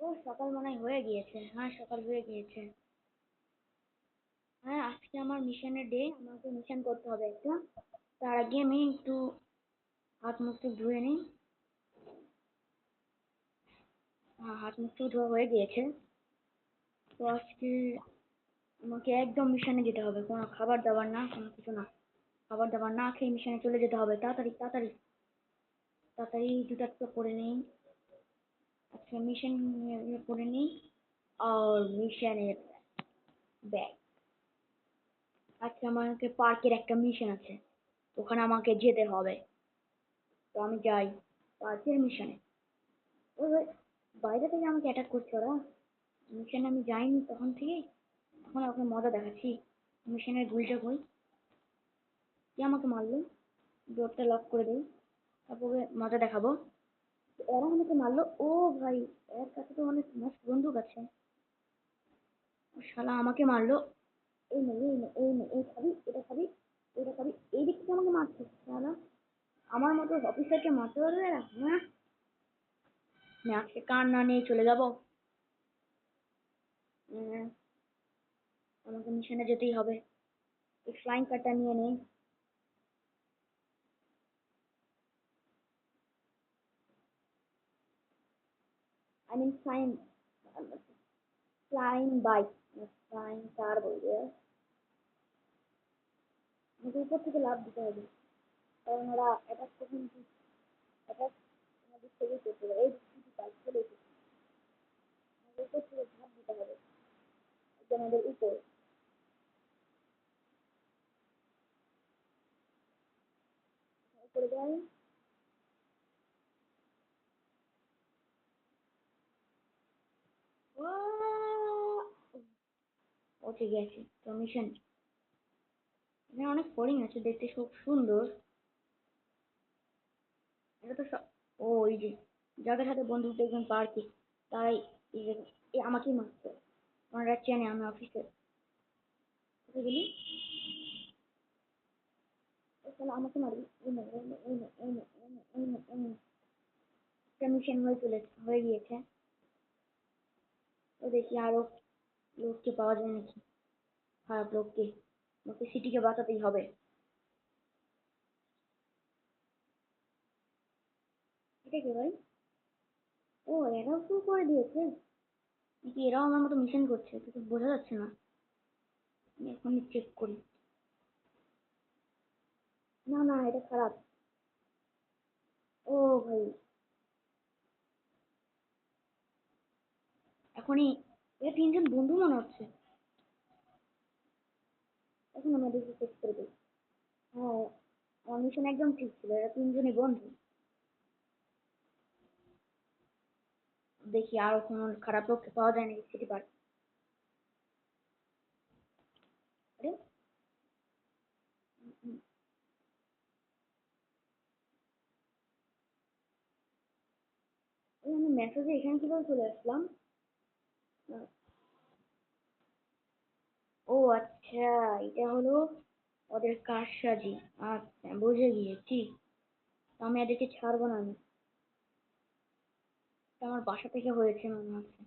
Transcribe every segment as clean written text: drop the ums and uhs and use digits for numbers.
ও সকাল মনে হয় হয়ে গিয়েছে। হ্যাঁ, সকাল হয়ে গিয়েছে। হ্যাঁ, আজকে আমার মিশনের ডে। আমাকে মিশন করতে হবে একটা। তার আগে আমি একটু হাত মুখ টুক ধুয়ে নিই। হাত মুখ টুক ধোয়া হয়ে গিয়েছে। তো আজকে আমাকে একদম মিশনে যেতে হবে, কোনো খাবার দাবার না, কোনো কিছু না। খাবার দাবার না খেয়ে মিশনে চলে যেতে হবে, তাড়াতাড়ি তাড়াতাড়ি তাড়াতাড়ি। জুতা টুতা পরে নিই। আচ্ছা, মিশন পরে নিই। আর মিশনের ব্যাগ। আজকে আমাকে পার্কের একটা মিশন আছে, ওখানে আমাকে যেতে হবে। তো আমি যাই পার্কের মিশনে। ওই ওই বাইরে থেকে আমাকে অ্যাটাক করছে ওরা। মিশনে আমি যাইনি তখন থেকেই, এখন ওকে মজা দেখাচ্ছি। মিশনের গুলটা কই? কে আমাকে মারলো? ডোরটা লক করে দেই, তারপরে মজা দেখাবো। এরা আমাকে মারলো। ও ভাই, এর কাছে তো অনেক মস্ত বন্দুক আছে। ও শালা আমাকে মারলো। এই নে এই নে এই নে, এই খাবি, এটা খাবি, এটা খাবি। এই দিক থেকে আমাকে মারছে শালা। আমার মতো অফিসারকে মারতে পারবে এরা? হ্যাঁ, আমি আজকে কান না নিয়ে চলে যাবো। উম, আমাকে মিশনে যেতেই হবে। এই ফ্লাইং কারটা নিয়ে নেই। I mean flying, flying bike, flying car বলবে। আমাকে উপর থেকে লাফ দিতে হবে, কারণ ওরা অ্যাটাক কখন অ্যাটাক আমাদের থেকেই করতে পারে। এই বাইক চলে এসেছে, আমাদের উপর থেকে ঝাঁপ দিতে হবে, একদম আমাদের উপর। উপরে যাই। পৌঁছে গেছি তো মিশন। এখানে অনেক ফড়িং আছে, দেখতে খুব সুন্দর। এটা তো ও ওই যে যাদের হাতে বন্দুক দেখবেন পার্কে, তারাই এই যে আমাকেই মারছে। ওনারা চেনে আমি অফিসে। কোথায় গেলি? ও শালা আমাকে মারবি? এই নে এই নে এই নে এই নে এই নে এই নে এই নে। একটা মিশন হয়ে গিয়েছে। তো দেখি আরো লোককে পাওয়া যায় নাকি, খারাপ লোককে। আমাকে সিটিকে বাঁচাতেই হবে। এটা কি ভাই? ও, এরাও শুরু করে দিয়েছে নাকি? এরাও আমার মতো মিশন করছে, তো বোঝা যাচ্ছে না। আমি এখনই চেক করি। না না, এটা খারাপ। ও ভাই, এখনই এরা তিনজন বন্ধু মনে হচ্ছে। এখন আমাদেরকে চেক করে দিই। হ্যাঁ, আমার মিশন একদম ঠিক ছিল, এরা তিনজনই বন্ধু। দেখি আর কোনো খারাপ লোককে পাওয়া যায় নাকি সিটি পার্ক। আরে, উম, এই আমি মেসেজে এখানে কিভাবে চলে আসলাম? আহ, ও আচ্ছা, এটা হলো ওদের কারসাজি। আচ্ছা, বুঝে গিয়েছি। তো আমি এদেরকে ছাড়বো না আমি। এটা আমার বাসা থেকে হয়েছে মনে হচ্ছে।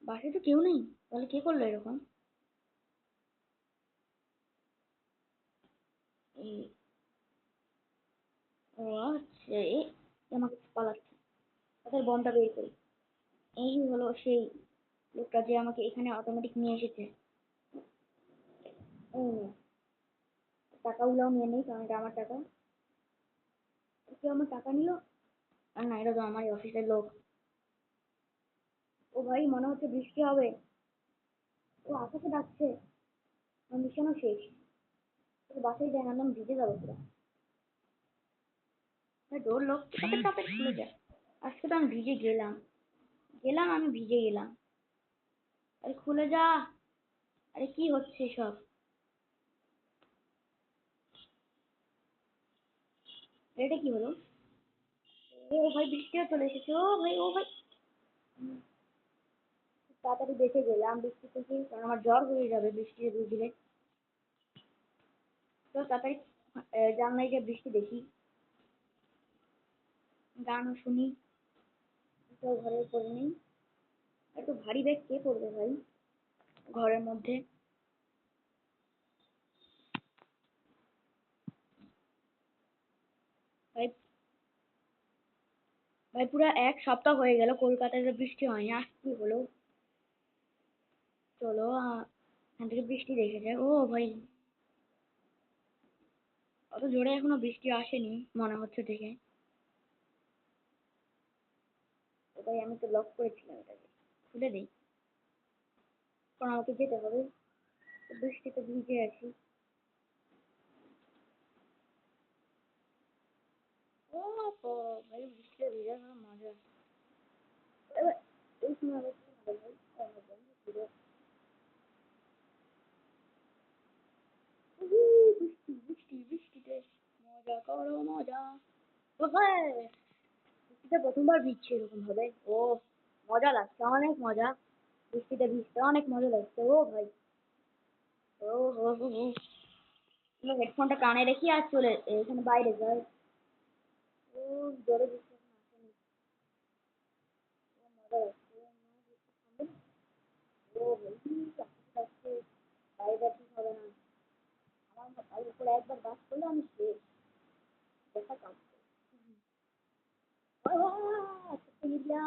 বাসায় তো কেউ নেই, তাহলে কে করলো এরকম? এই, ও আচ্ছা, আমাকে পালাচ্ছে। তাদের বনটা বের করি। এই হলো সেই লোকটা যে আমাকে এখানে অটোমেটিক নিয়ে এসেছে। এই নে, টাকাগুলোও নিয়ে নেই, কারণ এটা আমার টাকা। কেউ আমার টাকা নিল? আর না, এটা তো আমার অফিসের লোক। ও ভাই, মনে হচ্ছে বৃষ্টি হবে। ও আকাশে ডাকছে। আমার মিশনও শেষ। তোর বাসায় যাই, নাহলে আমি ভিজে যাবো পুরো। ভাই, ডোর লক টপে টপে খুলে যায়। আজকে তো আমি ভিজে গেলাম, গেলাম আমি ভিজে গেলাম। আরে খুলে যা। আরে কি হচ্ছে সব? এটা কি হলো? ও ভাই, বৃষ্টিও চলে এসেছে। ও ভাই ও ভাই, তাড়াতাড়ি বেঁচে গেলাম বৃষ্টি থেকে, কারণ আমার জ্বর হয়ে যাবে বৃষ্টিতে ভিজলে। তো তাড়াতাড়ি জানলায় গিয়ে বৃষ্টি দেখি, গানও শুনি। ব্যাগটাও ঘরে করে নিই। এত ভারী ব্যাগ কে করবে ভাই ঘরের মধ্যে? ভাই ভাই পুরো এক সপ্তাহ হয়ে গেল কলকাতায় তো বৃষ্টি হয়নি, আজ কি হলো? চলো এখান থেকে বৃষ্টি দেখে যায়। ও ভাই, অত জোরে এখনো বৃষ্টি আসেনি মনে হচ্ছে দেখে। ও ভাই আমি তো লক করেছিলাম এটাকে, খুলে দিই, কারণ আমাকে যেতে হবে, বৃষ্টিতে ভিজে আছি। ও ভাই বৃষ্টিতে ভিজে আমার মজা। এবার এই সময় আবার কি হবে ভাই? উহু, বৃষ্টি বৃষ্টি বৃষ্টিতে মজা করো মজা। ও ভাই বৃষ্টিতে প্রথমবার ভিজছি এরকম ভাবে। ও মজা লাগছে, অনেক মজা। বৃষ্টিতে ভিজতে অনেক মজা লাগছে। ও ভাই ও হো হো হো। হেডফোনটা কানে রেখে আর চলে এখানে বাইরে যাই। ও জোরে বৃষ্টি এখন আসেনি। ও মজা লাগছে। ও ভাই কাঁপতে কাঁপতে বাইরে ঠিক হবে না। আমার উপরে একবার বাস করলে আমি শেষ। দেখা কাঁপছে। छुट्टी मिल गया।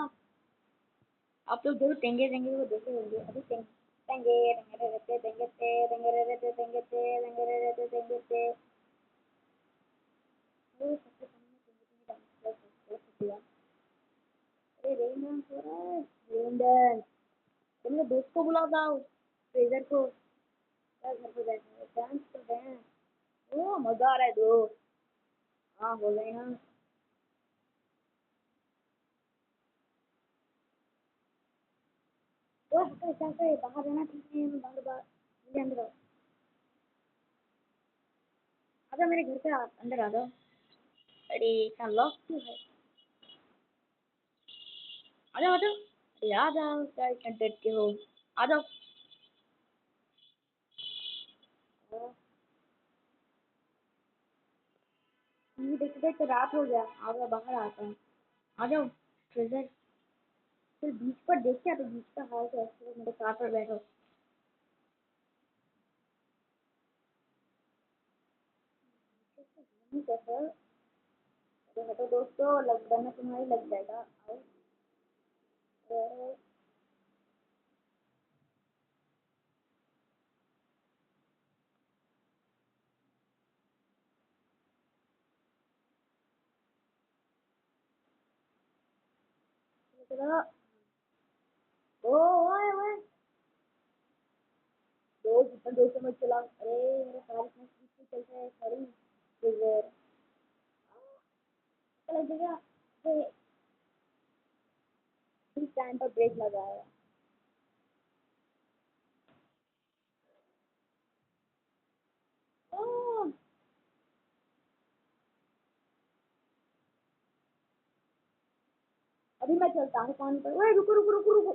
आप लोग जरूर टेंगे टेंगे को देखे होंगे। अभी टेंगे टेंगे रहते टेंगे टे टेंगे रहते टेंगे टे टेंगे रहते टेंगे टे। वो सबसे सामने टेंगे टेंगे डांस कर सकते हैं। अरे रेन डांस हो रहा है। रेन डांस तुमने दोस्त को बुला था ट्रेजर को, क्या घर पे बैठे हैं डांस कर रहे हैं। ओ मजा आ रहा है दोस्त। हाँ हो गए ना। वो हटा चलते बाहर रहना ठीक नहीं है, बाहर बाहर मुझे अंदर आओ। आजा मेरे घर पे अंदर आ जाओ। अरे इतना लॉक क्यों है? आ जाओ आ जाओ। अरे आ जाओ क्या इतना डरते हो? आ जाओ। टीवी देखते देखते रात हो गया, आ जाओ बाहर आता हूँ। आ जाओ ट्रेजर। फिर बीच पर देख के आते, बीच का हाल कैसे है, मेरे कार पर बैठो। नहीं कैसे? अरे हटो दोस्तों, लग वरना तुम्हारी लग जाएगा। आओ। अरे चलो। ओ ओए ओए दोस्त इतना जोर से मत चलाओ। अरे मेरा कार इतना स्पीड से चलता है, सॉरी ट्रेजर। लग जाएगा। अरे ठीक टाइम पर ब्रेक लगाया। ओ अभी मैं चलता हूँ पानी पर। ओए रुको रुको रुको रुको।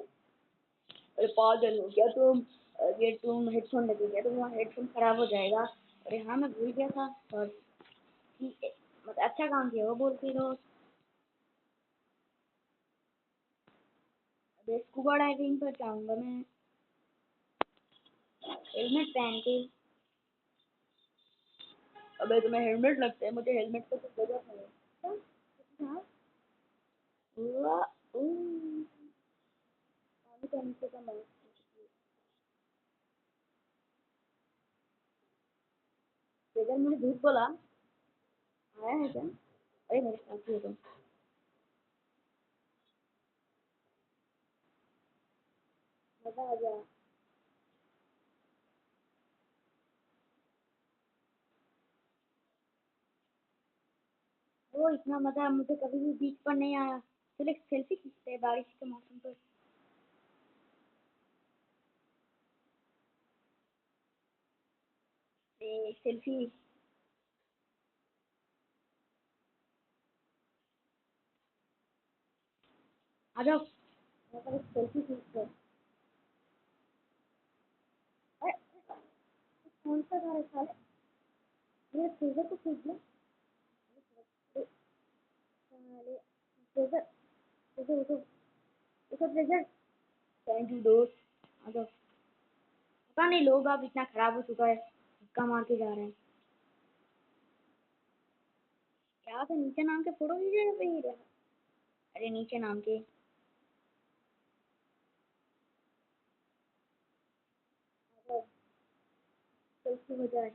अरे पागल हो क्या तुम? ये तुम हेडफोन लगे क्या? तुम्हारा हेडफोन खराब हो जाएगा। अरे हाँ मैं भूल गया था। और ठीक है, मतलब अच्छा काम किया वो बोलते रहो। अबे स्कूबा डाइविंग पर जाऊंगा मैं हेलमेट पहन के। अबे तुम्हें हेलमेट लगता है, मुझे हेलमेट की तो जरूरत नहीं है। हाँ, हुआ, पानी का नीचे का मत। इधर मुझे झूठ बोला आया है क्या? अरे मेरे साथ ही हो तुम। मजा आ गया। वो इतना मजा मुझे कभी भी बीच पर नहीं आया। चल एक सेल्फी खींचते हैं बारिश के मौसम पर। सेल्फी। आ जाओ यहाँ पर एक सेल्फी खींचते हैं। अरे कौन सा घर है साले? ये फ्रीजर को खींच लो। अरे साले फ्रीजर फ्रीजर उठो। उसका प्रेशर। थैंक यू दोस्त। आ जाओ। पता नहीं लोग अब इतना खराब हो चुका है, धक्का मार के जा रहे हैं। क्या था नीचे नाम के फोटो खींचे पे ही रहा। अरे नीचे नाम के। गलती हो जाए।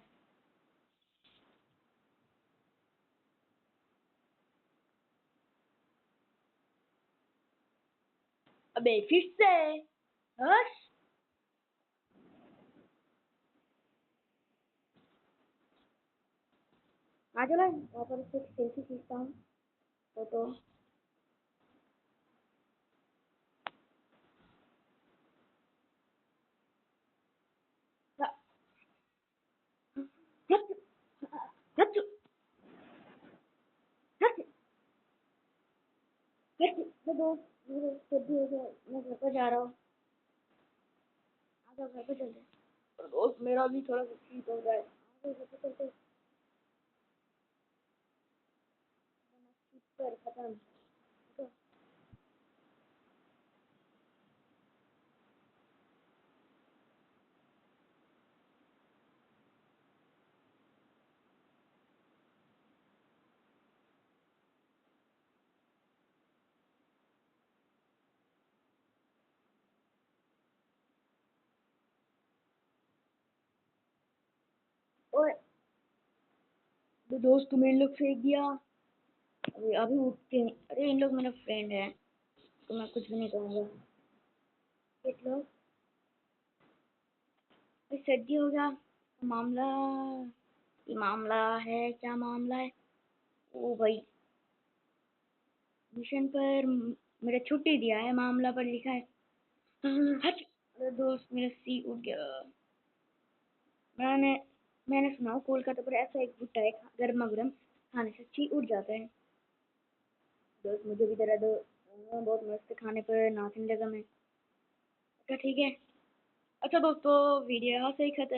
अबे फिर से। हर्ष। आ चलो वहाँ पर से सेल्फी खींचता हूँ। फोटो। हट। हट। हट। हट। तो दोस्त मेरे सर्दी हो गया, मैं घर पर जा रहा हूँ। आ जाओ घर पे चलते हैं। और दोस्त मेरा भी थोड़ा सा ठीक हो रहा है, आ जाओ घर पे चलते हैं। पर खत्म। तो, ओए तो दोस्त तुम इन लोग फेंक दिया। अभी अभी उठते हैं। अरे इन लोग मेरा फ्रेंड है, तो मैं कुछ भी नहीं कहूँगा। देख लो। अरे सर्दी हो गया। मामला। ये मामला है, क्या मामला है? ओ भाई। मिशन पर मेरा छुट्टी दिया है, मामला पर लिखा है। हट। अरे दोस्त मेरा सी उठ गया। मैंने मैंने सुना कोलकाता पर ऐसा एक भुट्टा है, गर्मा गर्म खाने से ची उठ जाता है। दोस्त मुझे भी दर्द दो। बहुत मस्त खाने पर नाचने लगा मैं। अच्छा ठीक है। अच्छा दोस्तों वीडियो यहाँ से ही खत्म।